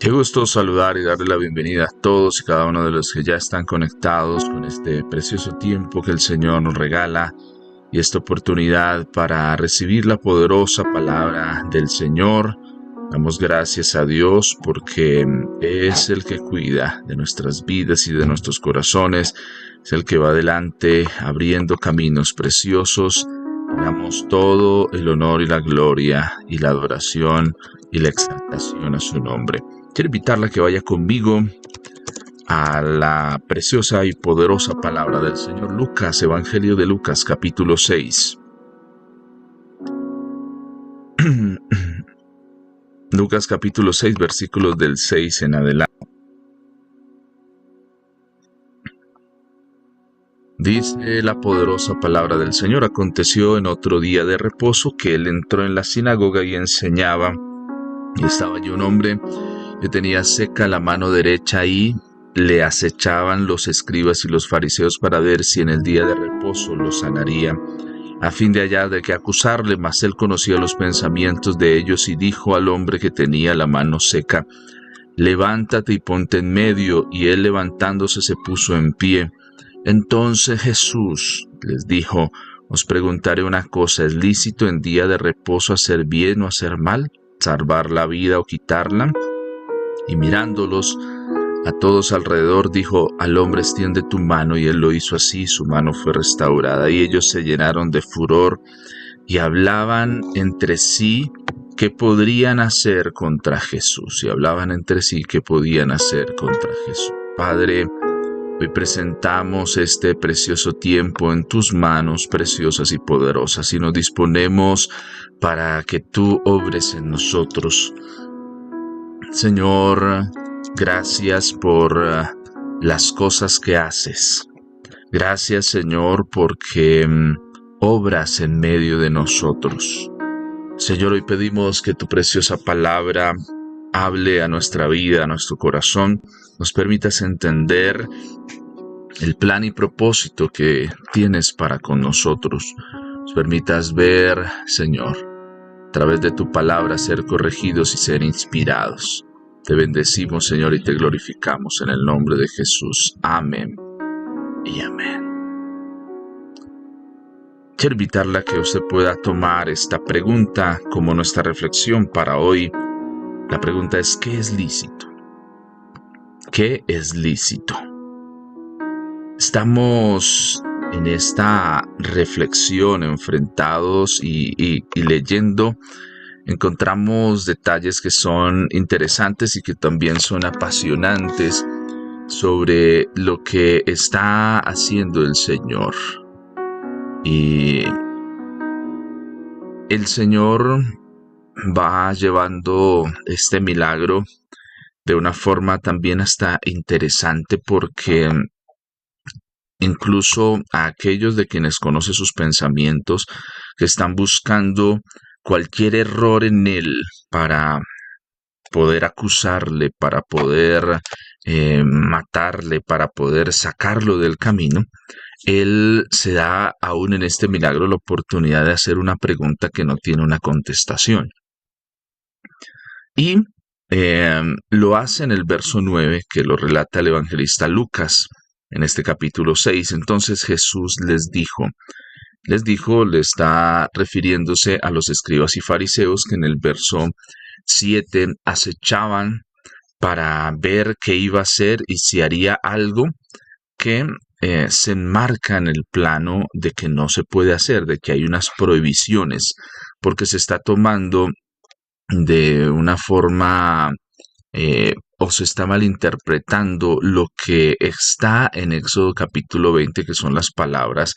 Qué gusto saludar y darle la bienvenida a todos y cada uno de los que ya están conectados con este precioso tiempo que el Señor nos regala y esta oportunidad para recibir la poderosa palabra del Señor. Damos gracias a Dios porque es el que cuida de nuestras vidas y de nuestros corazones, es el que va adelante abriendo caminos preciosos. Damos todo el honor y la gloria y la adoración y la exaltación a su nombre. Quiero invitarla a que vaya conmigo a la preciosa y poderosa palabra del Señor. Lucas, Evangelio de Lucas, capítulo 6. Lucas capítulo 6, versículos del 6 en adelante. Dice la poderosa palabra del Señor: aconteció en otro día de reposo que él entró en la sinagoga y enseñaba, y estaba allí un hombre que tenía seca la mano derecha, y le acechaban los escribas y los fariseos para ver si en el día de reposo lo sanaría, a fin de hallar de qué acusarle. Mas él conocía los pensamientos de ellos y dijo al hombre que tenía la mano seca: levántate y ponte en medio. Y él, levantándose, se puso en pie. Entonces Jesús les dijo: os preguntaré una cosa, ¿es lícito en día de reposo hacer bien o hacer mal, salvar la vida o quitarla? Y mirándolos a todos alrededor, dijo al hombre: extiende tu mano. Y él lo hizo así, su mano fue restaurada. Y ellos se llenaron de furor y hablaban entre sí qué podrían hacer contra Jesús. Padre, hoy presentamos este precioso tiempo en tus manos preciosas y poderosas, y nos disponemos para que tú obres en nosotros. Señor, gracias por las cosas que haces. Gracias, Señor, porque obras en medio de nosotros. Señor, hoy pedimos que tu preciosa palabra hable a nuestra vida, a nuestro corazón. Nos permitas entender el plan y propósito que tienes para con nosotros. Nos permitas ver, Señor, a través de tu palabra, ser corregidos y ser inspirados. Te bendecimos, Señor, y te glorificamos en el nombre de Jesús. Amén y amén. Quiero invitarla a que usted pueda tomar esta pregunta como nuestra reflexión para hoy. La pregunta es: ¿qué es lícito? ¿Qué es lícito? Estamos en esta reflexión enfrentados y leyendo. Encontramos detalles que son interesantes y que también son apasionantes sobre lo que está haciendo el Señor. Y el Señor va llevando este milagro de una forma también hasta interesante, porque incluso a aquellos de quienes conoce sus pensamientos, que están buscando cualquier error en él para poder acusarle, para poder matarle, para poder sacarlo del camino, él se da aún en este milagro la oportunidad de hacer una pregunta que no tiene una contestación. Y lo hace en el verso 9, que lo relata el evangelista Lucas, en este capítulo 6. Entonces Jesús le está refiriéndose a los escribas y fariseos que en el verso 7 acechaban para ver qué iba a hacer y si haría algo que se enmarca en el plano de que no se puede hacer, de que hay unas prohibiciones, porque se está tomando de una forma o se está malinterpretando lo que está en Éxodo capítulo 20, que son las palabras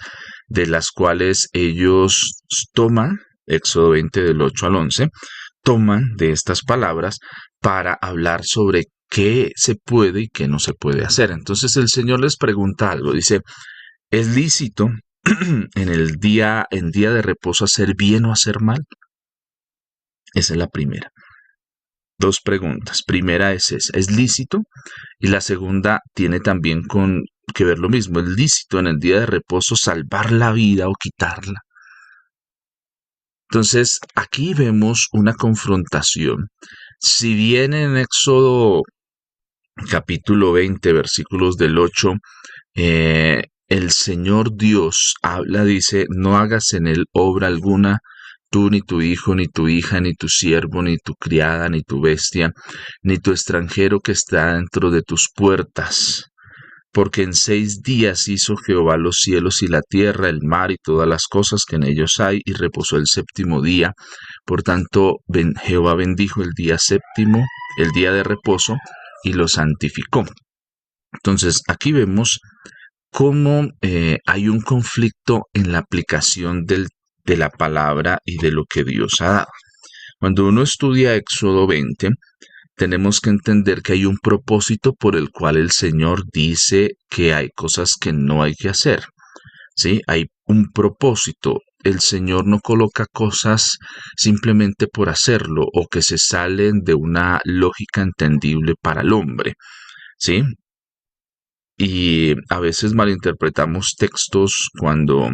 de las cuales ellos toman, Éxodo 20 del 8 al 11, toman de estas palabras para hablar sobre qué se puede y qué no se puede hacer. Entonces el Señor les pregunta algo, dice: ¿es lícito en día de reposo hacer bien o hacer mal? Esa es la primera. Dos preguntas. Primera es esa: ¿es lícito? Y la segunda tiene también que ver lo mismo: ¿es lícito en el día de reposo salvar la vida o quitarla? Entonces, aquí vemos una confrontación. Si bien en Éxodo capítulo 20, versículos del 8, el Señor Dios habla, dice, no hagas en él obra alguna, tú, ni tu hijo, ni tu hija, ni tu siervo, ni tu criada, ni tu bestia, ni tu extranjero que está dentro de tus puertas. Porque en 6 días hizo Jehová los cielos y la tierra, el mar y todas las cosas que en ellos hay, y reposó el séptimo día. Por tanto, Jehová bendijo el día séptimo, el día de reposo, y lo santificó. Entonces, aquí vemos cómo hay un conflicto en la aplicación de la palabra y de lo que Dios ha dado. Cuando uno estudia Éxodo 20, tenemos que entender que hay un propósito por el cual el Señor dice que hay cosas que no hay que hacer. ¿Sí? Hay un propósito. El Señor no coloca cosas simplemente por hacerlo o que se salen de una lógica entendible para el hombre. ¿Sí? Y a veces malinterpretamos textos cuando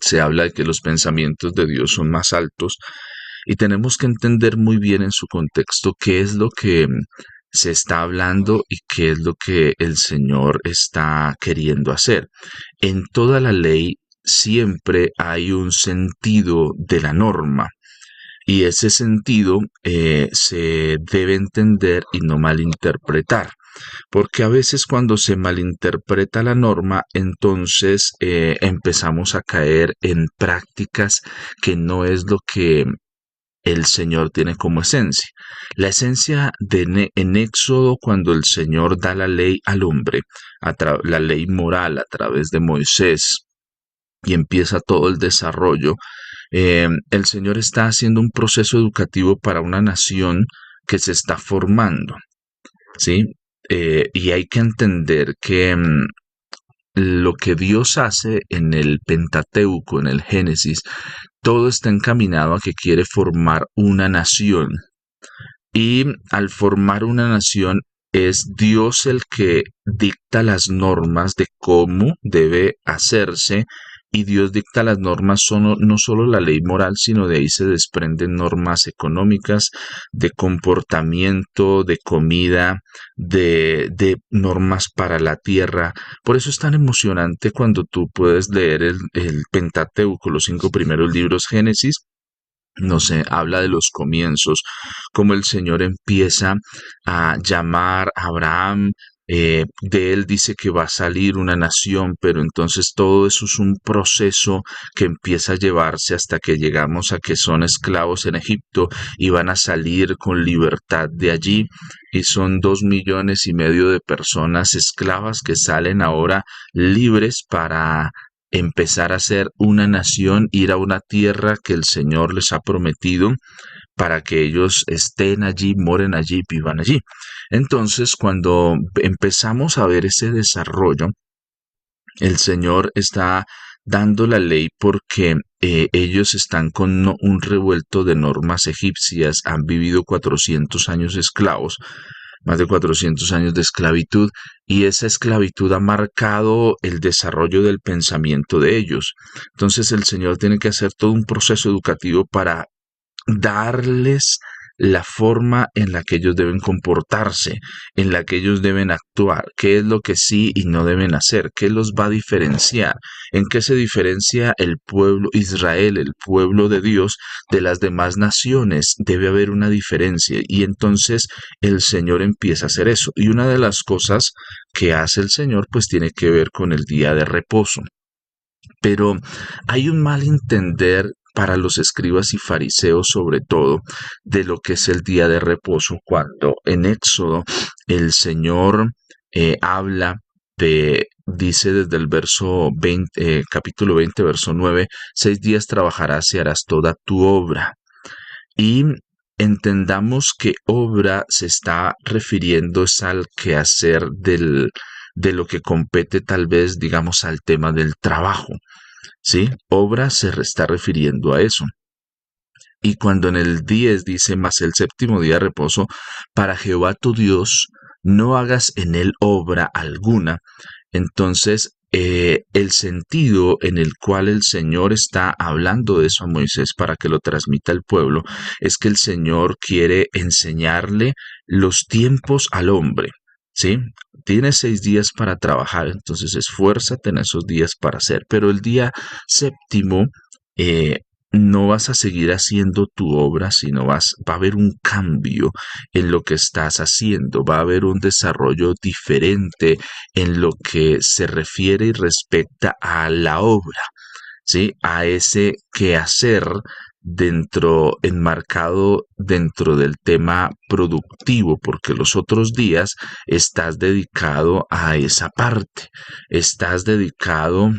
se habla de que los pensamientos de Dios son más altos y tenemos que entender muy bien en su contexto qué es lo que se está hablando y qué es lo que el Señor está queriendo hacer. En toda la ley siempre hay un sentido de la norma y ese sentido se debe entender y no malinterpretar. Porque a veces cuando se malinterpreta la norma, entonces empezamos a caer en prácticas que no es lo que el Señor tiene como esencia. La esencia en Éxodo, cuando el Señor da la ley al hombre, la ley moral a través de Moisés, y empieza todo el desarrollo, el Señor está haciendo un proceso educativo para una nación que se está formando, ¿sí? Y hay que entender que lo que Dios hace en el Pentateuco, en el Génesis, todo está encaminado a que quiere formar una nación. Y al formar una nación es Dios el que dicta las normas de cómo debe hacerse y Dios dicta las normas, no solo la ley moral, sino de ahí se desprenden normas económicas, de comportamiento, de comida, de normas para la tierra. Por eso es tan emocionante cuando tú puedes leer el Pentateuco, los 5 primeros libros Génesis. No sé, habla de los comienzos, cómo el Señor empieza a llamar a Abraham, de él dice que va a salir una nación, pero entonces todo eso es un proceso que empieza a llevarse hasta que llegamos a que son esclavos en Egipto y van a salir con libertad de allí. Y son 2,5 millones de personas esclavas que salen ahora libres para empezar a ser una nación, ir a una tierra que el Señor les ha prometido para que ellos estén allí, moren allí, vivan allí. Entonces, cuando empezamos a ver ese desarrollo, el Señor está dando la ley porque ellos están con un revuelto de normas egipcias, han vivido 400 años esclavos, más de 400 años de esclavitud, y esa esclavitud ha marcado el desarrollo del pensamiento de ellos. Entonces el Señor tiene que hacer todo un proceso educativo para darles la forma en la que ellos deben comportarse, en la que ellos deben actuar, qué es lo que sí y no deben hacer, qué los va a diferenciar, en qué se diferencia el pueblo Israel, el pueblo de Dios, de las demás naciones. Debe haber una diferencia y entonces el Señor empieza a hacer eso. Y una de las cosas que hace el Señor pues tiene que ver con el día de reposo. Pero hay un mal entender para los escribas y fariseos sobre todo de lo que es el día de reposo, cuando en Éxodo el Señor habla dice desde el verso 20, capítulo 20, verso 9, 6 días trabajarás y harás toda tu obra. Y entendamos que obra se está refiriendo es al quehacer de lo que compete tal vez, digamos, al tema del trabajo. ¿Sí? Obra se está refiriendo a eso. Y cuando en el 10 dice, mas el séptimo día de reposo, para Jehová tu Dios, no hagas en él obra alguna. Entonces el sentido en el cual el Señor está hablando de eso a Moisés para que lo transmita al pueblo es que el Señor quiere enseñarle los tiempos al hombre, ¿sí? Tienes 6 días para trabajar, entonces esfuérzate en esos días para hacer, pero el día séptimo eh, no vas a seguir haciendo tu obra, sino va a haber un cambio en lo que estás haciendo, va a haber un desarrollo diferente en lo que se refiere y respecta a la obra, ¿sí? A ese quehacer enmarcado dentro del tema productivo, porque los otros días estás dedicado a esa parte, estás dedicado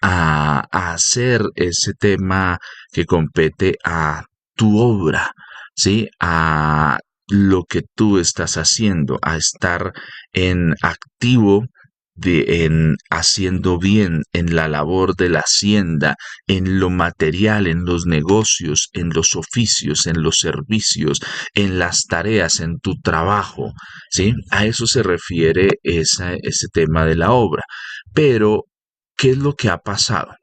a hacer ese tema que compete a tu obra, ¿sí? A lo que tú estás haciendo, a estar en activo en haciendo bien en la labor de la hacienda, en lo material, en los negocios, en los oficios, en los servicios, en las tareas, en tu trabajo, ¿sí? A eso se refiere ese tema de la obra. Pero ¿qué es lo que ha pasado?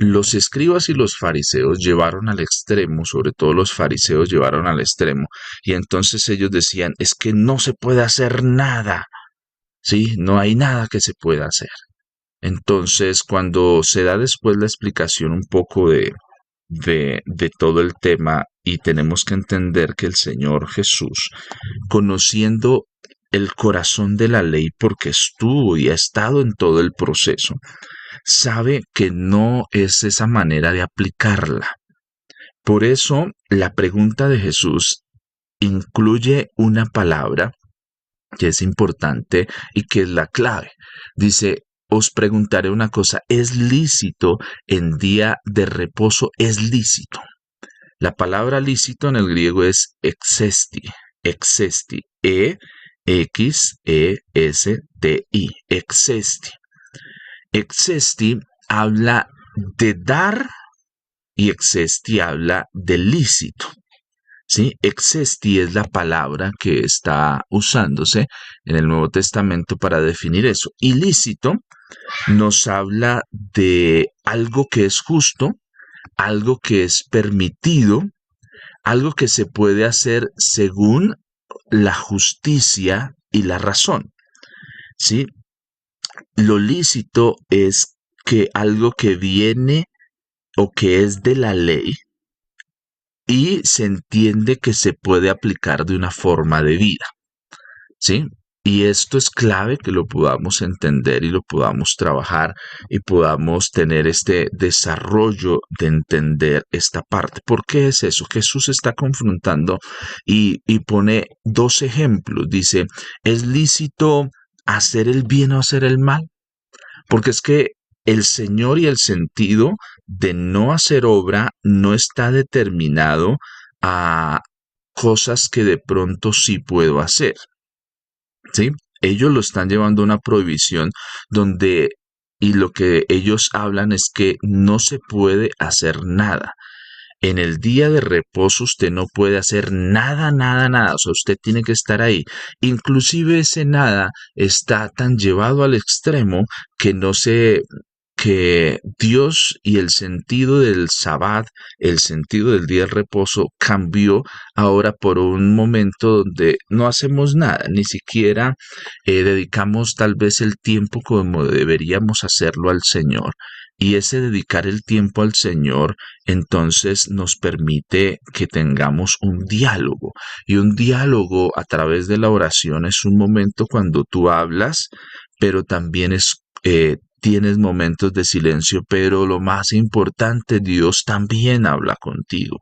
Los escribas y los fariseos llevaron al extremo, sobre todo los fariseos llevaron al extremo, y entonces ellos decían, es que no se puede hacer nada, ¿sí? No hay nada que se pueda hacer. Entonces, cuando se da después la explicación un poco de todo el tema, y tenemos que entender que el Señor Jesús, conociendo el corazón de la ley, porque estuvo y ha estado en todo el proceso, sabe que no es esa manera de aplicarla. Por eso, la pregunta de Jesús incluye una palabra que es importante y que es la clave. Dice, os preguntaré una cosa, ¿es lícito en día de reposo? Es lícito. La palabra lícito en el griego es exesti, exesti. Exesti habla de dar y exesti habla de lícito. ¿Sí? Exesti es la palabra que está usándose en el Nuevo Testamento para definir eso. Ilícito nos habla de algo que es justo, algo que es permitido, algo que se puede hacer según la justicia y la razón. ¿Sí? Lo lícito es que algo que viene o que es de la ley y se entiende que se puede aplicar de una forma de vida, ¿sí? Y esto es clave que lo podamos entender y lo podamos trabajar y podamos tener este desarrollo de entender esta parte. ¿Por qué es eso? Jesús está confrontando y pone 2 ejemplos. Dice, ¿es lícito hacer el bien o hacer el mal? Porque es que el Señor y el sentido de no hacer obra no está determinado a cosas que de pronto sí puedo hacer, ¿sí? Ellos lo están llevando a una prohibición donde, y lo que ellos hablan es que no se puede hacer nada. En el día de reposo usted no puede hacer nada, nada, nada. O sea, usted tiene que estar ahí. Inclusive ese nada está tan llevado al extremo que no se que Dios y el sentido del sabbat, el sentido del día de reposo cambió ahora por un momento donde no hacemos nada, ni siquiera dedicamos tal vez el tiempo como deberíamos hacerlo al Señor. Y ese dedicar el tiempo al Señor entonces nos permite que tengamos un diálogo. Y un diálogo a través de la oración es un momento cuando tú hablas, pero también tienes momentos de silencio, pero lo más importante, Dios también habla contigo.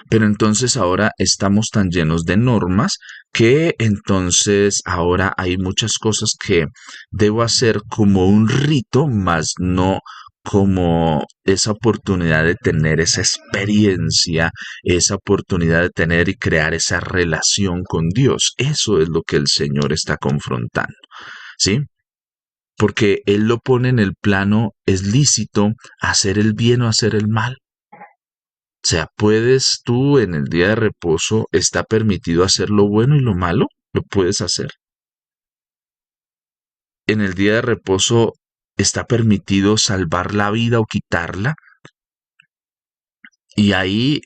Pero entonces ahora estamos tan llenos de normas que entonces ahora hay muchas cosas que debo hacer como un rito, más no como esa oportunidad de tener esa experiencia, esa oportunidad de tener y crear esa relación con Dios. Eso es lo que el Señor está confrontando, ¿sí? Porque Él lo pone en el plano, es lícito hacer el bien o hacer el mal. O sea, puedes tú en el día de reposo, está permitido hacer lo bueno y lo malo, lo puedes hacer. en el día de reposo está permitido salvar la vida o quitarla. Y ahí,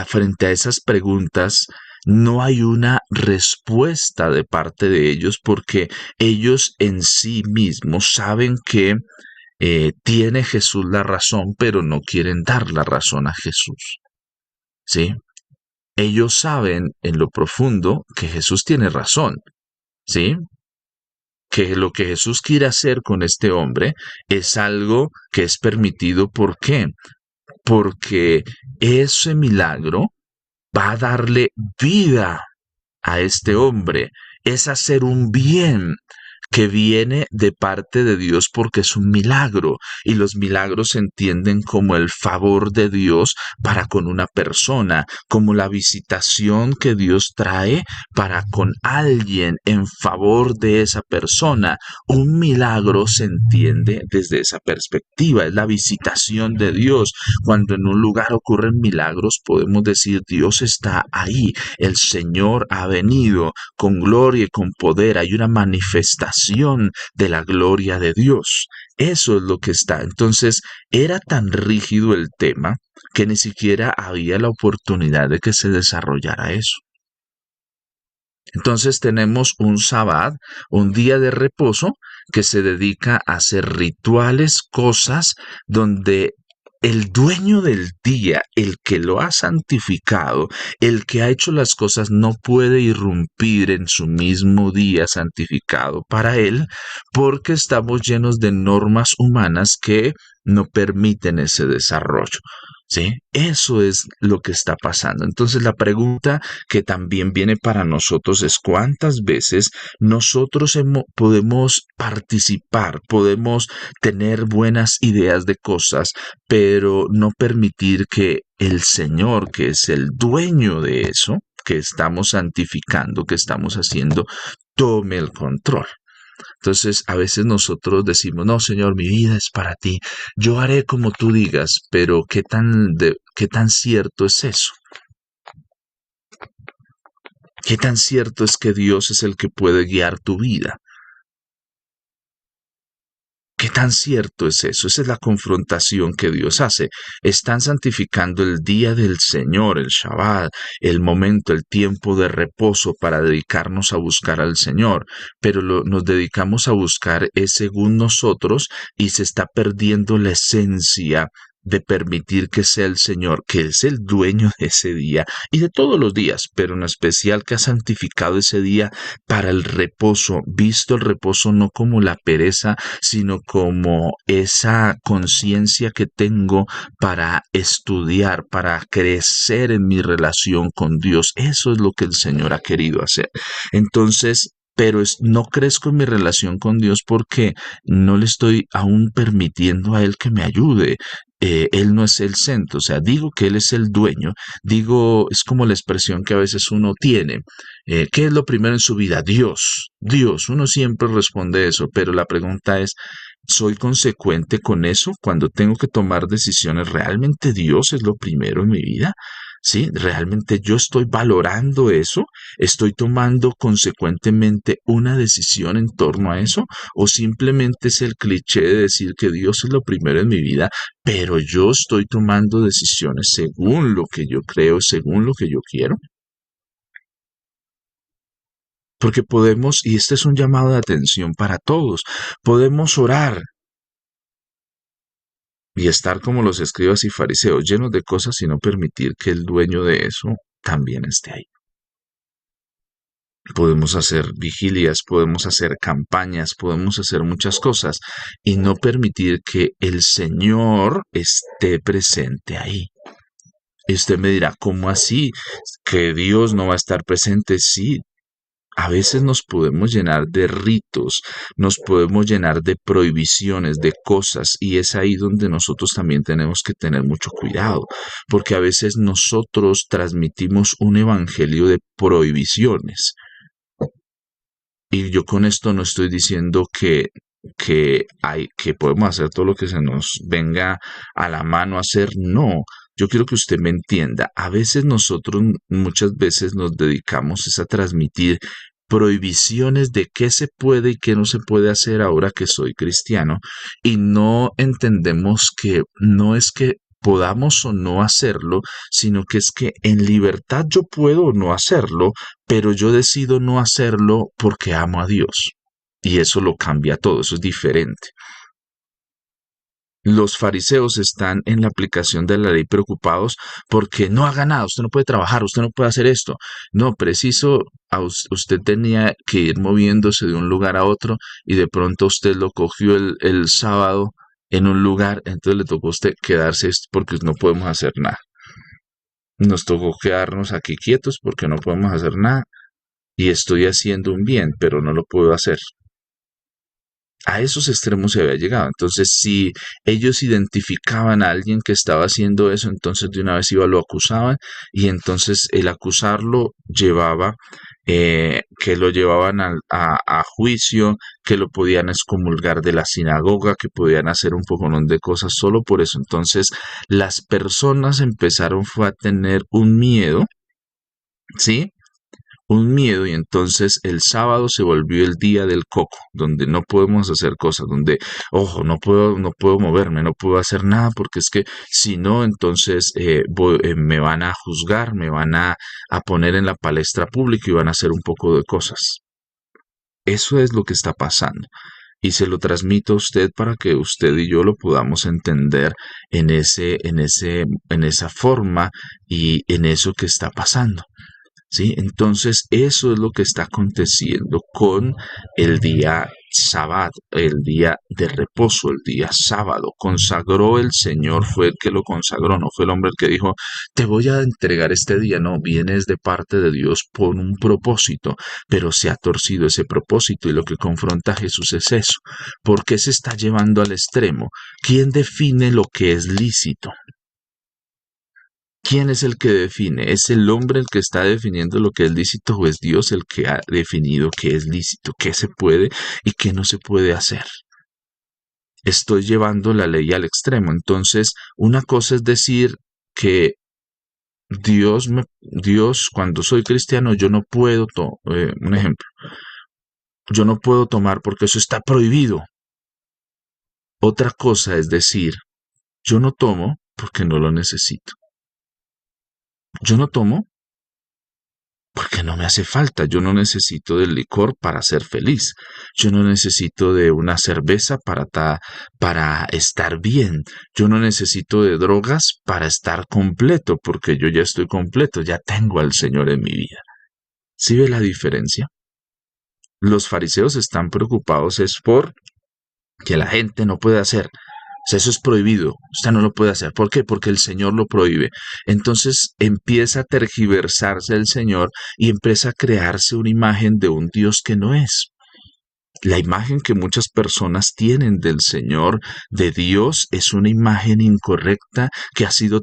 frente a esas preguntas, no hay una respuesta de parte de ellos porque ellos en sí mismos saben que tiene Jesús la razón, pero no quieren dar la razón a Jesús. ¿Sí? Ellos saben en lo profundo que Jesús tiene razón. ¿Sí? Que lo que Jesús quiere hacer con este hombre es algo que es permitido. ¿Por qué? Porque ese milagro va a darle vida a este hombre, es hacer un bien que viene de parte de Dios porque es un milagro y los milagros se entienden como el favor de Dios para con una persona, como la visitación que Dios trae para con alguien en favor de esa persona. Un milagro se entiende desde esa perspectiva, es la visitación de Dios. Cuando en un lugar ocurren milagros, podemos decir Dios está ahí, el Señor ha venido con gloria y con poder, hay una manifestación de la gloria de Dios. Eso es lo que está. Entonces, era tan rígido el tema que ni siquiera había la oportunidad de que se desarrollara eso. Entonces tenemos un sabbat, un día de reposo que se dedica a hacer rituales, cosas donde el dueño del día, el que lo ha santificado, el que ha hecho las cosas, no puede irrumpir en su mismo día santificado para él, porque estamos llenos de normas humanas que no permiten ese desarrollo. ¿Sí? Eso es lo que está pasando. Entonces la pregunta que también viene para nosotros es cuántas veces nosotros podemos participar, podemos tener buenas ideas de cosas, pero no permitir que el Señor, que es el dueño de eso, que estamos santificando, que estamos haciendo, tome el control. Entonces, a veces nosotros decimos, no, Señor, mi vida es para ti. Yo haré como tú digas, pero qué tan cierto es eso? ¿Qué tan cierto es que Dios es el que puede guiar tu vida? ¿Qué tan cierto es eso? Esa es la confrontación que Dios hace. Están santificando el día del Señor, el Shabbat, el momento, el tiempo de reposo para dedicarnos a buscar al Señor, pero nos dedicamos a buscar según nosotros y se está perdiendo la esencia de permitir que sea el Señor, que es el dueño de ese día y de todos los días, pero en especial que ha santificado ese día para el reposo, visto el reposo no como la pereza, sino como esa conciencia que tengo para estudiar, para crecer en mi relación con Dios. Eso es lo que el Señor ha querido hacer. Entonces, pero no crezco en mi relación con Dios porque no le estoy aún permitiendo a Él que me ayude. Él no es el centro, o sea, digo que Él es el dueño, digo, es como la expresión que a veces uno tiene. ¿Qué es lo primero en su vida? Dios, Dios, uno siempre responde eso, pero la pregunta es, ¿soy consecuente con eso cuando tengo que tomar decisiones? ¿Realmente Dios es lo primero en mi vida? ¿Sí? ¿Realmente yo estoy valorando eso? ¿Estoy tomando consecuentemente una decisión en torno a eso? ¿O simplemente es el cliché de decir que Dios es lo primero en mi vida, pero yo estoy tomando decisiones según lo que yo creo, según lo que yo quiero? Porque podemos, y este es un llamado de atención para todos, podemos orar y estar como los escribas y fariseos, llenos de cosas y no permitir que el dueño de eso también esté ahí. Podemos hacer vigilias, podemos hacer campañas, podemos hacer muchas cosas y no permitir que el Señor esté presente ahí. Y usted me dirá, ¿cómo así? ¿Que Dios no va a estar presente? Sí, a veces nos podemos llenar de ritos, nos podemos llenar de prohibiciones, de cosas, y es ahí donde nosotros también tenemos que tener mucho cuidado, porque a veces nosotros transmitimos un evangelio de prohibiciones. Y yo con esto no estoy diciendo que podemos hacer todo lo que se nos venga a la mano a hacer. No, yo quiero que usted me entienda. A veces nosotros muchas veces nos dedicamos es a transmitir prohibiciones de qué se puede y qué no se puede hacer ahora que soy cristiano, y no entendemos que no es que podamos o no hacerlo, sino que es que en libertad yo puedo o no hacerlo, pero yo decido no hacerlo porque amo a Dios. Y eso lo cambia todo, eso es diferente. Los fariseos están en la aplicación de la ley preocupados porque no haga nada, usted no puede trabajar, usted no puede hacer esto. No, preciso, usted tenía que ir moviéndose de un lugar a otro y de pronto usted lo cogió el sábado en un lugar, entonces le tocó a usted quedarse porque no podemos hacer nada. Nos tocó quedarnos aquí quietos porque no podemos hacer nada y estoy haciendo un bien, pero no lo puedo hacer. A esos extremos se había llegado. Entonces, si ellos identificaban a alguien que estaba haciendo eso, entonces de una vez iba, lo acusaban, y entonces el acusarlo llevaba, que lo llevaban a juicio, que lo podían excomulgar de la sinagoga, que podían hacer un poconón de cosas solo por eso. Entonces, las personas empezaron fue a tener un miedo, ¿sí? Un miedo, y entonces el sábado se volvió el día del coco, donde no podemos hacer cosas, donde, ojo, no puedo moverme, no puedo hacer nada, porque es que si no, entonces me van a juzgar, me van a poner en la palestra pública y van a hacer un poco de cosas. Eso es lo que está pasando. Y se lo transmito a usted para que usted y yo lo podamos entender en esa forma y en eso que está pasando. ¿Sí? Entonces, eso es lo que está aconteciendo con el día sábado, el día de reposo, el día sábado. Consagró el Señor, fue el que lo consagró, no fue el hombre el que dijo, te voy a entregar este día. No, vienes de parte de Dios por un propósito, pero se ha torcido ese propósito, y lo que confronta a Jesús es eso. ¿Por qué se está llevando al extremo? ¿Quién define lo que es lícito? ¿Quién es el que define? ¿Es el hombre el que está definiendo lo que es lícito, o es Dios el que ha definido qué es lícito, qué se puede y qué no se puede hacer? Estoy llevando la ley al extremo. Entonces, una cosa es decir que Dios, cuando soy cristiano, yo no puedo, un ejemplo, yo no puedo tomar porque eso está prohibido. Otra cosa es decir, yo no tomo porque no lo necesito. Yo no tomo porque no me hace falta. Yo no necesito del licor para ser feliz. Yo no necesito de una cerveza para estar bien. Yo no necesito de drogas para estar completo, porque yo ya estoy completo, ya tengo al Señor en mi vida. ¿Sí ve la diferencia? Los fariseos están preocupados es por que la gente no puede hacer. O sea, eso es prohibido. Usted no lo puede hacer. ¿Por qué? Porque el Señor lo prohíbe. Entonces empieza a tergiversarse el Señor y empieza a crearse una imagen de un Dios que no es. La imagen que muchas personas tienen del Señor, de Dios, es una imagen incorrecta que ha sido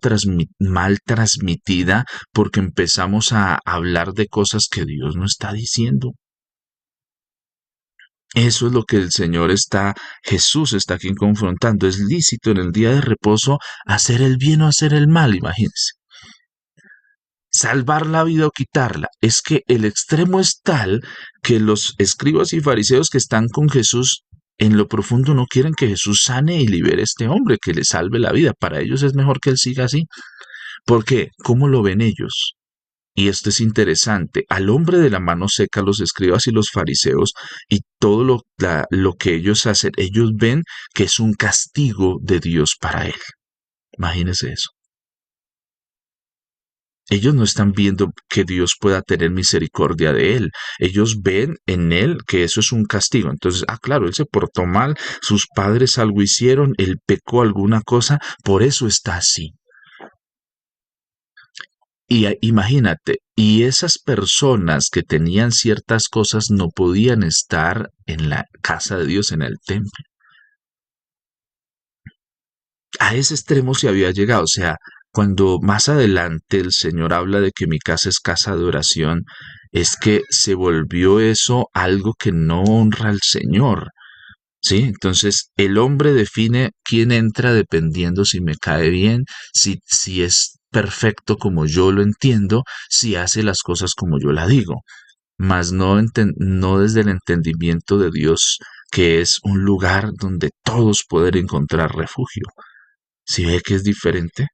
mal transmitida porque empezamos a hablar de cosas que Dios no está diciendo. Eso es lo que Jesús está aquí confrontando. Es lícito en el día de reposo hacer el bien o hacer el mal, imagínense. Salvar la vida o quitarla. Es que el extremo es tal que los escribas y fariseos que están con Jesús en lo profundo no quieren que Jesús sane y libere a este hombre, que le salve la vida. Para ellos es mejor que él siga así. ¿Por qué? ¿Cómo lo ven ellos? Y esto es interesante, al hombre de la mano seca, los escribas y los fariseos, y todo lo que ellos hacen, ellos ven que es un castigo de Dios para él. Imagínense eso. Ellos no están viendo que Dios pueda tener misericordia de él. Ellos ven en él que eso es un castigo. Entonces, claro, él se portó mal, sus padres algo hicieron, él pecó alguna cosa, por eso está así. Y imagínate, y esas personas que tenían ciertas cosas no podían estar en la casa de Dios, en el templo. A ese extremo se había llegado. O sea, cuando más adelante el Señor habla de que mi casa es casa de oración, es que se volvió eso algo que no honra al Señor. ¿Sí? Entonces, el hombre define quién entra dependiendo si me cae bien, si es perfecto como yo lo entiendo, si hace las cosas como yo la digo. mas no desde el entendimiento de Dios, que es un lugar donde todos pueden encontrar refugio. ¿Sí ve que es diferente?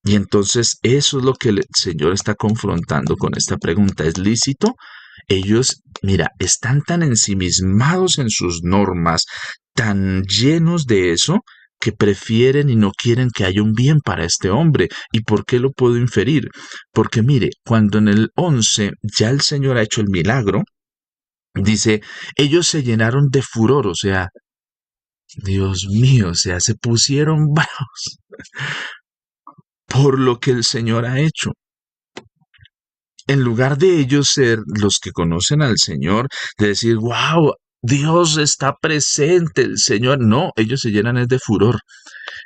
Y entonces eso es lo que el Señor está confrontando con esta pregunta. ¿Es lícito? Ellos, mira, están tan ensimismados en sus normas, tan llenos de eso, que prefieren y no quieren que haya un bien para este hombre. ¿Y por qué lo puedo inferir? Porque mire, cuando en el 11 ya el Señor ha hecho el milagro, dice, ellos se llenaron de furor, o sea, Dios mío, o sea, se pusieron bravos por lo que el Señor ha hecho. En lugar de ellos ser los que conocen al Señor, de decir, wow, Dios está presente, el Señor, no, ellos se llenan es de furor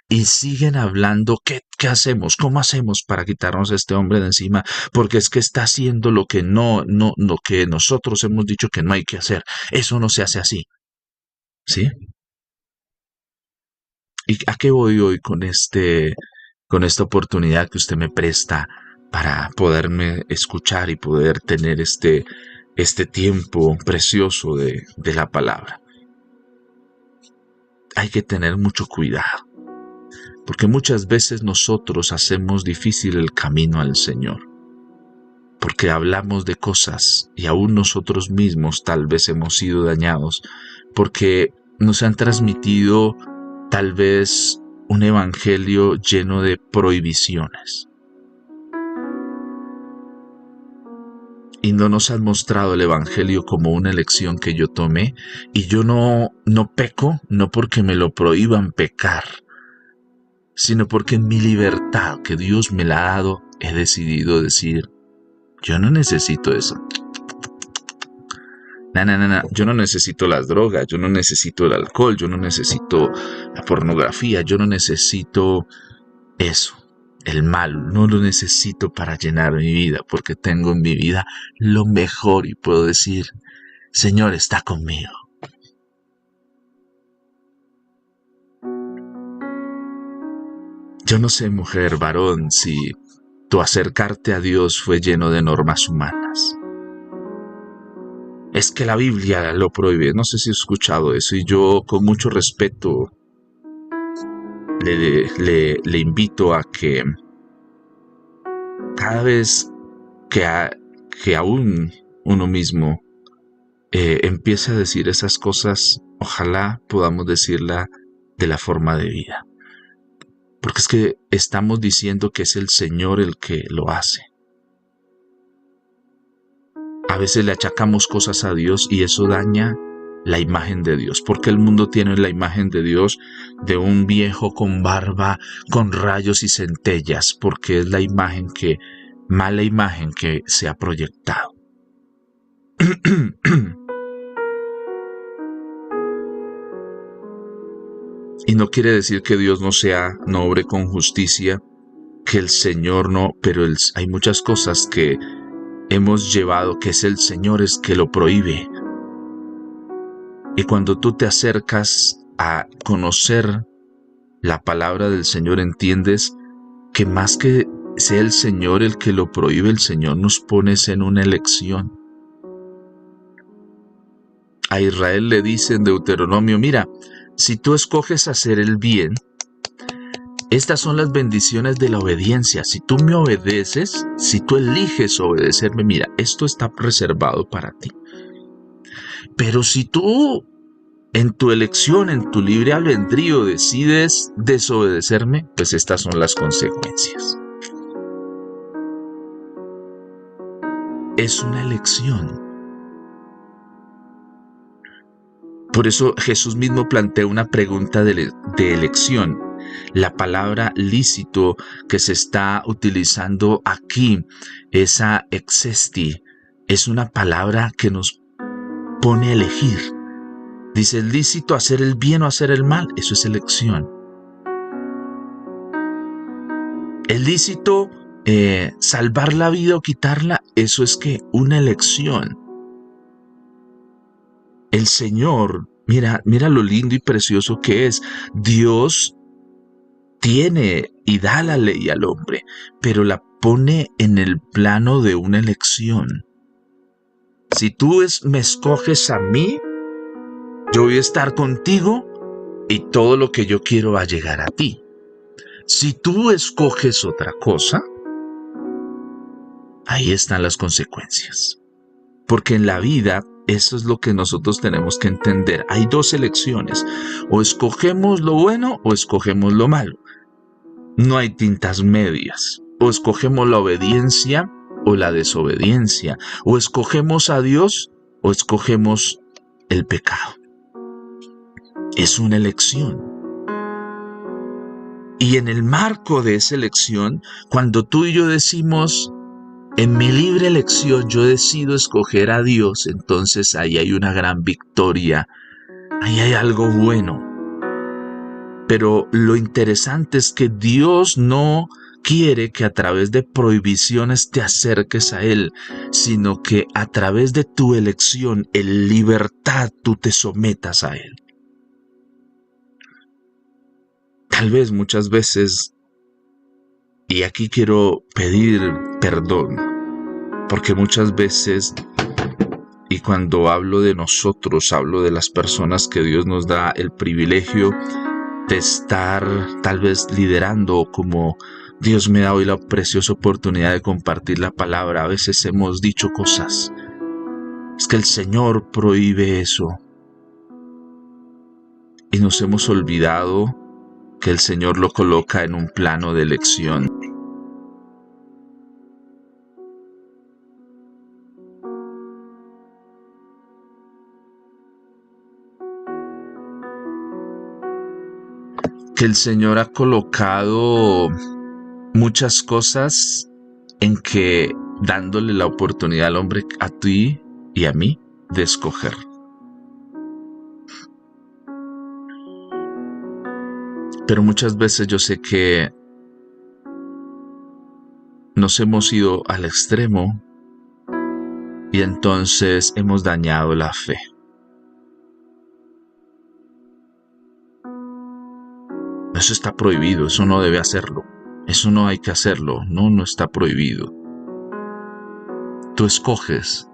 y siguen hablando, ¿qué hacemos? ¿Cómo hacemos para quitarnos a este hombre de encima? Porque es que está haciendo lo que lo que nosotros hemos dicho que no hay que hacer. Eso no se hace así, ¿sí? ¿Y a qué voy hoy con esta oportunidad que usted me presta para poderme escuchar y poder tener este tiempo precioso de la palabra? Hay que tener mucho cuidado, porque muchas veces nosotros hacemos difícil el camino al Señor, porque hablamos de cosas y aún nosotros mismos tal vez hemos sido dañados, porque nos han transmitido tal vez un evangelio lleno de prohibiciones. Y no nos han mostrado el evangelio como una elección que yo tomé, y yo no peco, no porque me lo prohíban pecar, sino porque en mi libertad que Dios me la ha dado, he decidido decir, yo no necesito eso. No, yo no necesito las drogas, yo no necesito el alcohol, yo no necesito la pornografía, yo no necesito eso, el mal, no lo necesito para llenar mi vida, porque tengo en mi vida lo mejor y puedo decir, Señor está conmigo. Yo no sé, mujer, varón, si tu acercarte a Dios fue lleno de normas humanas. Es que la Biblia lo prohíbe, no sé si he escuchado eso, y yo con mucho respeto le invito a que cada vez que aún uno mismo empiece a decir esas cosas, ojalá podamos decirla de la forma de vida. Porque es que estamos diciendo que es el Señor el que lo hace. A veces le achacamos cosas a Dios y eso daña la imagen de Dios, porque el mundo tiene la imagen de Dios de un viejo con barba, con rayos y centellas, porque es la mala imagen que se ha proyectado. Y no quiere decir que Dios no obre con justicia, que el Señor no, pero hay muchas cosas que hemos llevado que es el Señor es que lo prohíbe. Y cuando tú te acercas a conocer la palabra del Señor, entiendes que más que sea el Señor el que lo prohíbe, el Señor nos pone en una elección. A Israel le dice en Deuteronomio, mira, si tú escoges hacer el bien, estas son las bendiciones de la obediencia. Si tú me obedeces, si tú eliges obedecerme, mira, esto está reservado para ti. Pero si tú en tu elección, en tu libre albedrío, decides desobedecerme, pues estas son las consecuencias. Es una elección. Por eso Jesús mismo plantea una pregunta de elección. La palabra lícito que se está utilizando aquí, esa exesti, es una palabra que nos pone a elegir. Dice, ¿es lícito hacer el bien o hacer el mal? Eso es elección. ¿Es lícito salvar la vida o quitarla? Eso es que una elección. El Señor, mira lo lindo y precioso que es. Dios tiene y da la ley al hombre, pero la pone en el plano de una elección. Si tú me escoges a mí, yo voy a estar contigo y todo lo que yo quiero va a llegar a ti. Si tú escoges otra cosa, ahí están las consecuencias. Porque en la vida, eso es lo que nosotros tenemos que entender. Hay dos elecciones. O escogemos lo bueno o escogemos lo malo. No hay tintas medias. O escogemos la obediencia o la desobediencia. O escogemos a Dios o escogemos el pecado. Es una elección. Y en el marco de esa elección, cuando tú y yo decimos, en mi libre elección yo decido escoger a Dios, entonces ahí hay una gran victoria, ahí hay algo bueno. Pero lo interesante es que Dios no quiere que a través de prohibiciones te acerques a Él, sino que a través de tu elección, en libertad, tú te sometas a Él. Tal vez muchas veces, y aquí quiero pedir perdón, porque muchas veces, y cuando hablo de nosotros, hablo de las personas que Dios nos da el privilegio de estar tal vez liderando, como Dios me da hoy la preciosa oportunidad de compartir la palabra. A veces hemos dicho cosas, es que el Señor prohíbe eso, y nos hemos olvidado que el Señor lo coloca en un plano de elección. Que el Señor ha colocado muchas cosas en que dándole la oportunidad al hombre, a ti y a mí, de escoger. Pero muchas veces yo sé que nos hemos ido al extremo y entonces hemos dañado la fe. Eso está prohibido, eso no debe hacerlo. Eso no hay que hacerlo, no está prohibido. Tú escoges.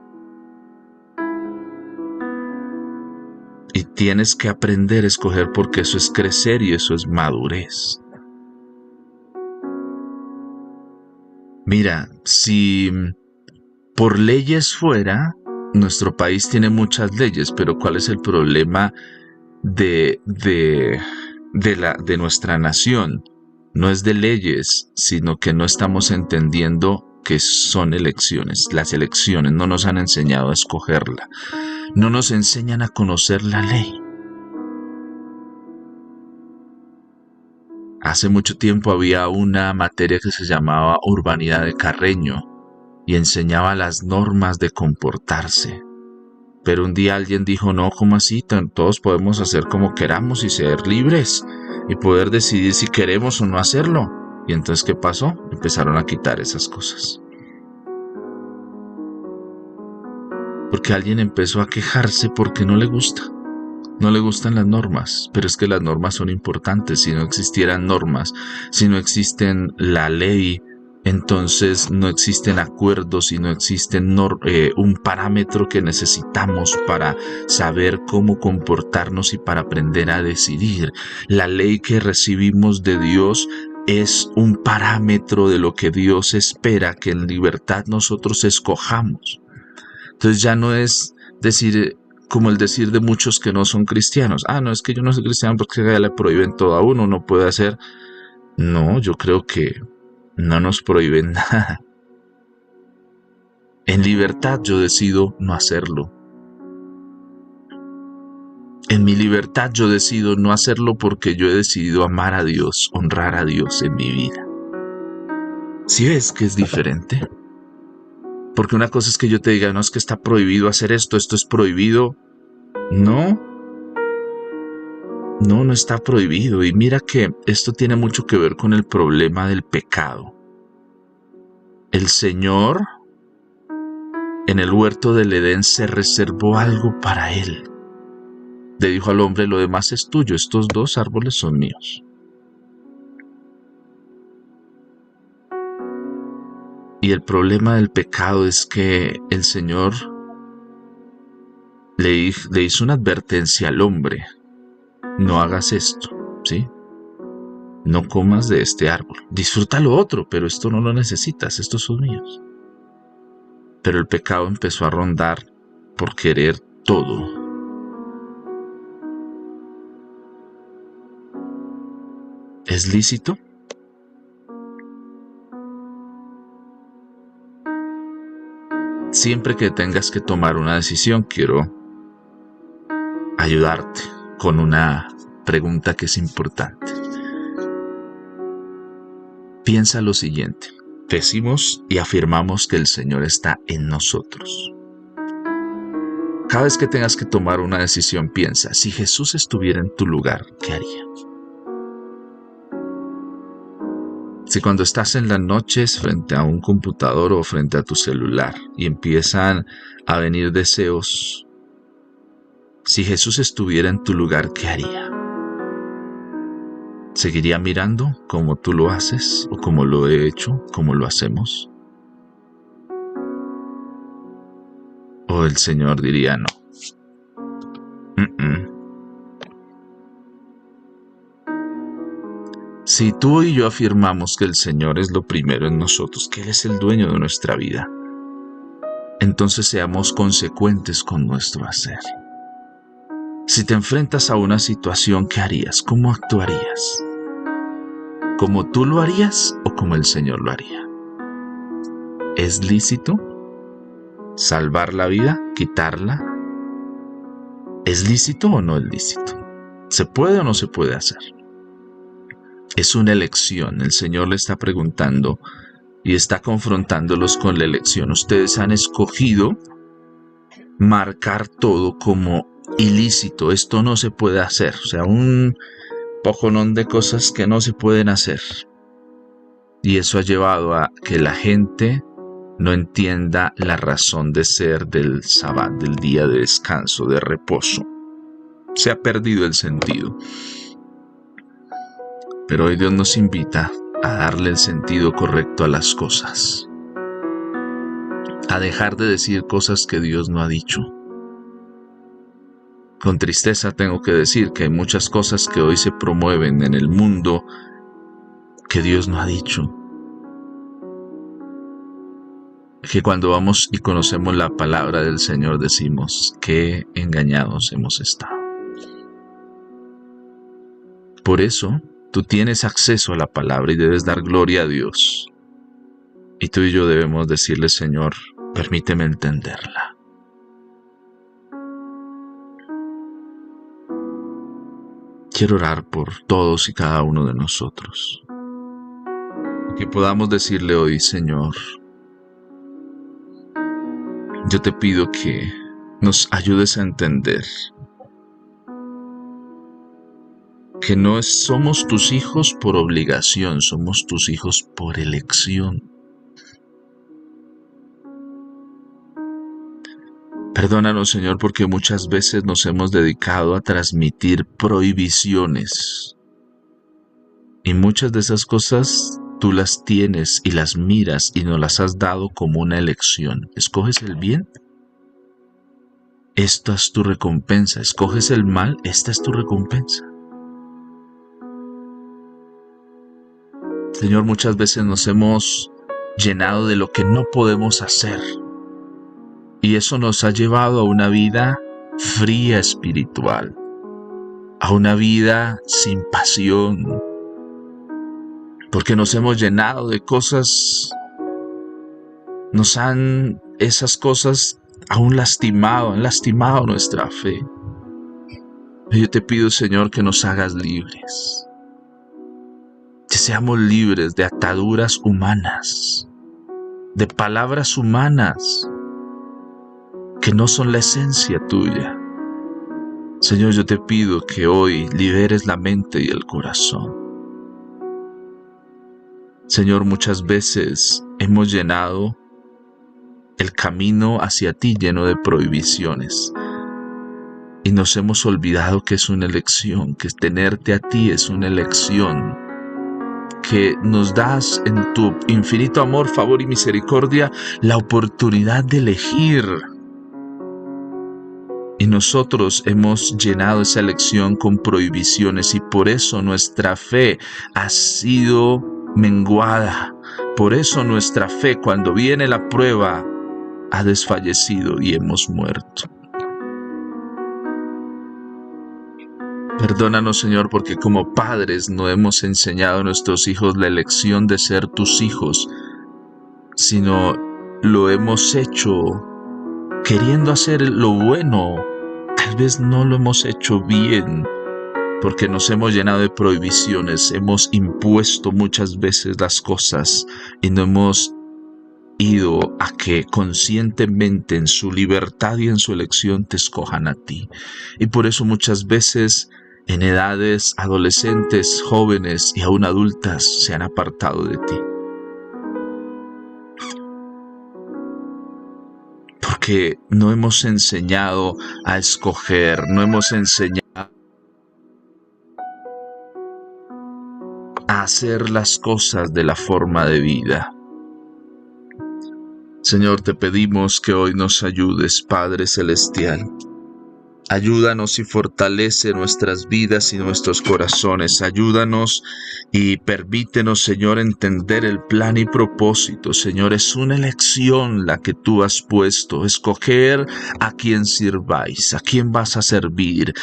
Y tienes que aprender a escoger porque eso es crecer y eso es madurez. Mira, si por leyes fuera, nuestro país tiene muchas leyes, pero ¿cuál es el problema de nuestra nación? No es de leyes, sino que no estamos entendiendo que son elecciones. Las elecciones no nos han enseñado a escogerla. No nos enseñan a conocer la ley. Hace mucho tiempo había una materia que se llamaba Urbanidad de Carreño y enseñaba las normas de comportarse. Pero un día alguien dijo, no, ¿cómo así? Todos podemos hacer como queramos y ser libres y poder decidir si queremos o no hacerlo. Y entonces, ¿qué pasó? Empezaron a quitar esas cosas. Porque alguien empezó a quejarse porque no le gusta. No le gustan las normas, pero es que las normas son importantes. Si no existieran normas, si no existen la ley, entonces no existen acuerdos y no existen un parámetro que necesitamos para saber cómo comportarnos y para aprender a decidir. La ley que recibimos de Dios es un parámetro de lo que Dios espera que en libertad nosotros escojamos. Entonces ya no es decir, como el decir de muchos que no son cristianos. No, es que yo no soy cristiano porque ya le prohíben todo a uno, no puede hacer. No, yo creo que no nos prohíben nada. En libertad yo decido no hacerlo. En mi libertad yo decido no hacerlo porque yo he decidido amar a Dios, honrar a Dios en mi vida. ¿Sí ves que es diferente? Porque una cosa es que yo te diga, no, es que está prohibido hacer esto es prohibido. No está prohibido. Y mira que esto tiene mucho que ver con el problema del pecado. El Señor en el huerto del Edén se reservó algo para él. Le dijo al hombre, lo demás es tuyo, estos 2 árboles son míos. Y el problema del pecado es que el Señor le hizo una advertencia al hombre: no hagas esto, ¿sí? No comas de este árbol. Disfruta lo otro, pero esto no lo necesitas, estos son míos. Pero el pecado empezó a rondar por querer todo. ¿Es lícito? Siempre que tengas que tomar una decisión, quiero ayudarte con una pregunta que es importante. Piensa lo siguiente: decimos y afirmamos que el Señor está en nosotros. Cada vez que tengas que tomar una decisión, piensa: si Jesús estuviera en tu lugar, ¿qué haría? Si cuando estás en las noches frente a un computador o frente a tu celular y empiezan a venir deseos, si Jesús estuviera en tu lugar, ¿qué haría? ¿Seguiría mirando como tú lo haces o como lo he hecho, como lo hacemos? ¿O el Señor diría no? Si tú y yo afirmamos que el Señor es lo primero en nosotros, que Él es el dueño de nuestra vida, entonces seamos consecuentes con nuestro hacer. Si te enfrentas a una situación, ¿qué harías? ¿Cómo actuarías? ¿Como tú lo harías o como el Señor lo haría? ¿Es lícito salvar la vida, quitarla? ¿Es lícito o no es lícito? ¿Se puede o no se puede hacer? Es una elección. El Señor le está preguntando y está confrontándolos con la elección. Ustedes han escogido marcar todo como ilícito. Esto no se puede hacer. O sea, un pojonón de cosas que no se pueden hacer. Y eso ha llevado a que la gente no entienda la razón de ser del Sabbat, del día de descanso, de reposo. Se ha perdido el sentido. Pero hoy Dios nos invita a darle el sentido correcto a las cosas. A dejar de decir cosas que Dios no ha dicho. Con tristeza tengo que decir que hay muchas cosas que hoy se promueven en el mundo que Dios no ha dicho. Que cuando vamos y conocemos la palabra del Señor decimos: qué engañados hemos estado. Por eso, tú tienes acceso a la palabra y debes dar gloria a Dios. Y tú y yo debemos decirle: Señor, permíteme entenderla. Quiero orar por todos y cada uno de nosotros. Que podamos decirle hoy: Señor, yo te pido que nos ayudes a entender que no somos tus hijos por obligación, somos tus hijos por elección. Perdónanos, Señor, porque muchas veces nos hemos dedicado a transmitir prohibiciones. Y muchas de esas cosas tú las tienes y las miras y nos las has dado como una elección. ¿Escoges el bien? Esta es tu recompensa. ¿Escoges el mal? Esta es tu recompensa. Señor, muchas veces nos hemos llenado de lo que no podemos hacer. Y eso nos ha llevado a una vida fría espiritual. A una vida sin pasión. Porque nos hemos llenado de cosas. Esas cosas han lastimado nuestra fe. Y yo te pido, Señor, que nos hagas libres. Que seamos libres de ataduras humanas, de palabras humanas que no son la esencia tuya. Señor, yo te pido que hoy liberes la mente y el corazón. Señor, muchas veces hemos llenado el camino hacia ti lleno de prohibiciones y nos hemos olvidado que es una elección, que tenerte a ti es una elección, que nos das en tu infinito amor, favor y misericordia la oportunidad de elegir. Y nosotros hemos llenado esa elección con prohibiciones y por eso nuestra fe ha sido menguada. Por eso nuestra fe, cuando viene la prueba, ha desfallecido y hemos muerto. Perdónanos, Señor, porque como padres no hemos enseñado a nuestros hijos la elección de ser tus hijos, sino lo hemos hecho queriendo hacer lo bueno. Tal vez no lo hemos hecho bien, porque nos hemos llenado de prohibiciones, hemos impuesto muchas veces las cosas y no hemos ido a que conscientemente en su libertad y en su elección te escojan a ti. Y por eso muchas veces en edades adolescentes, jóvenes y aún adultas se han apartado de ti. Porque no hemos enseñado a escoger, no hemos enseñado a hacer las cosas de la forma de vida. Señor, te pedimos que hoy nos ayudes, Padre Celestial. Ayúdanos y fortalece nuestras vidas y nuestros corazones. Ayúdanos y permítenos, Señor, entender el plan y propósito. Señor, es una elección la que tú has puesto. Escoger a quién sirváis, a quién vas a servir,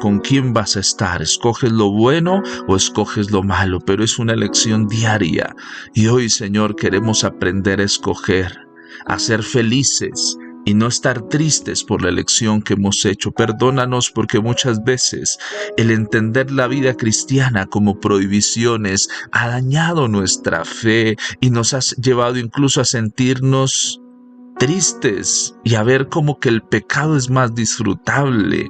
con quién vas a estar. Escoges lo bueno o escoges lo malo, pero es una elección diaria. Y hoy, Señor, queremos aprender a escoger, a ser felices y no estar tristes por la elección que hemos hecho. Perdónanos porque muchas veces el entender la vida cristiana como prohibiciones ha dañado nuestra fe y nos ha llevado incluso a sentirnos tristes y a ver como que el pecado es más disfrutable,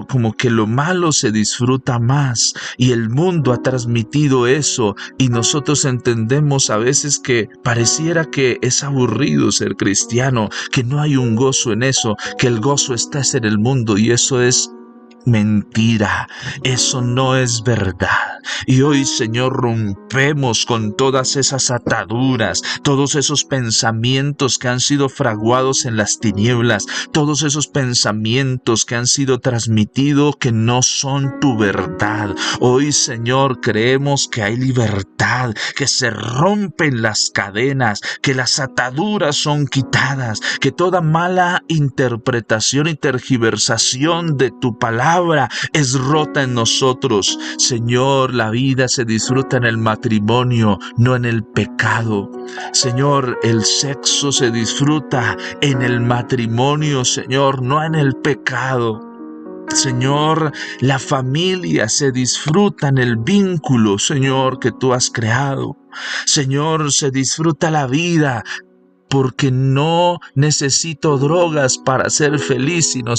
como que lo malo se disfruta más, y el mundo ha transmitido eso y nosotros entendemos a veces que pareciera que es aburrido ser cristiano, que no hay un gozo en eso, que el gozo está en el mundo, y eso es mentira, eso no es verdad. Y hoy, Señor, rompemos con todas esas ataduras, todos esos pensamientos que han sido fraguados en las tinieblas, todos esos pensamientos que han sido transmitidos que no son tu verdad. Hoy, Señor, creemos que hay libertad, que se rompen las cadenas, que las ataduras son quitadas, que toda mala interpretación y tergiversación de tu palabra es rota en nosotros. Señor, la vida se disfruta en el matrimonio, no en el pecado. Señor, el sexo se disfruta en el matrimonio, Señor, no en el pecado. Señor, la familia se disfruta en el vínculo, Señor, que tú has creado. Señor, se disfruta la vida, porque no necesito drogas para ser feliz, sino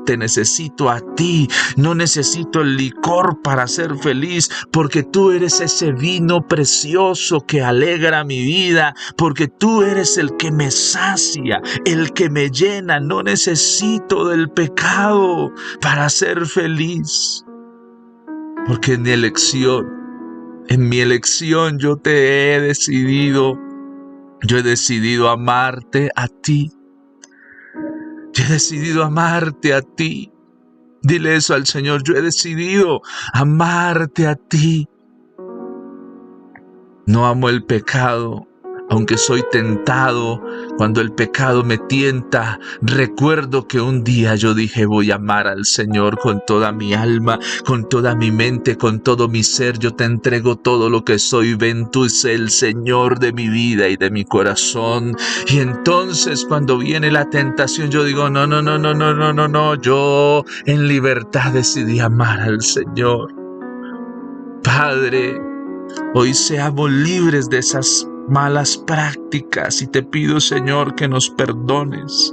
te necesito a ti. No necesito el licor para ser feliz, porque tú eres ese vino precioso que alegra mi vida, porque tú eres el que me sacia, el que me llena. No necesito del pecado para ser feliz, porque en mi elección yo te he decidido. Yo he decidido amarte a ti. Yo he decidido amarte a ti. Dile eso al Señor. Yo he decidido amarte a ti. No amo el pecado, aunque soy tentado. Cuando el pecado me tienta, recuerdo que un día yo dije: voy a amar al Señor con toda mi alma, con toda mi mente, con todo mi ser. Yo te entrego todo lo que soy. Ven, tú sé el Señor de mi vida y de mi corazón. Y entonces cuando viene la tentación, yo digo: no. Yo en libertad decidí amar al Señor. Padre, hoy seamos libres de esas malas prácticas y te pido, Señor, que nos perdones,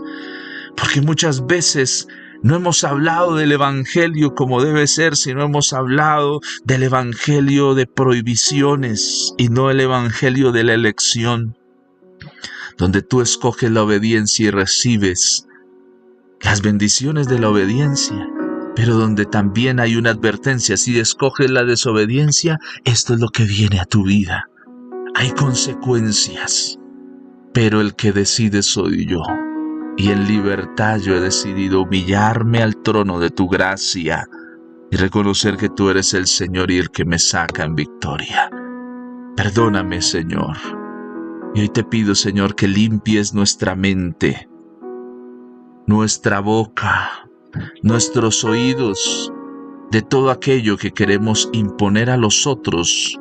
porque muchas veces no hemos hablado del evangelio como debe ser, sino hemos hablado del evangelio de prohibiciones y no el evangelio de la elección, donde tú escoges la obediencia y recibes las bendiciones de la obediencia, pero donde también hay una advertencia: si escoges la desobediencia, esto es lo que viene a tu vida. Hay consecuencias, pero el que decide soy yo. y en libertad yo he decidido humillarme al trono de tu gracia y reconocer que tú eres el Señor y el que me saca en victoria. Perdóname, Señor. Y hoy te pido, Señor, que limpies nuestra mente, nuestra boca, nuestros oídos, de todo aquello que queremos imponer a los otros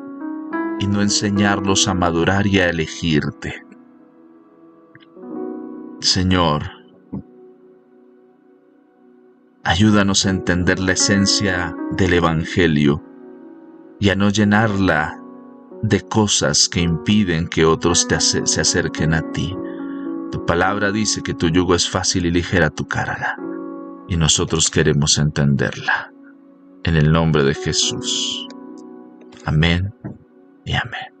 y no enseñarlos a madurar y a elegirte. Señor, ayúdanos a entender la esencia del Evangelio y a no llenarla de cosas que impiden que otros se acerquen a ti. Tu palabra dice que tu yugo es fácil y ligera tu carga, y nosotros queremos entenderla. En el nombre de Jesús. Amén y amén.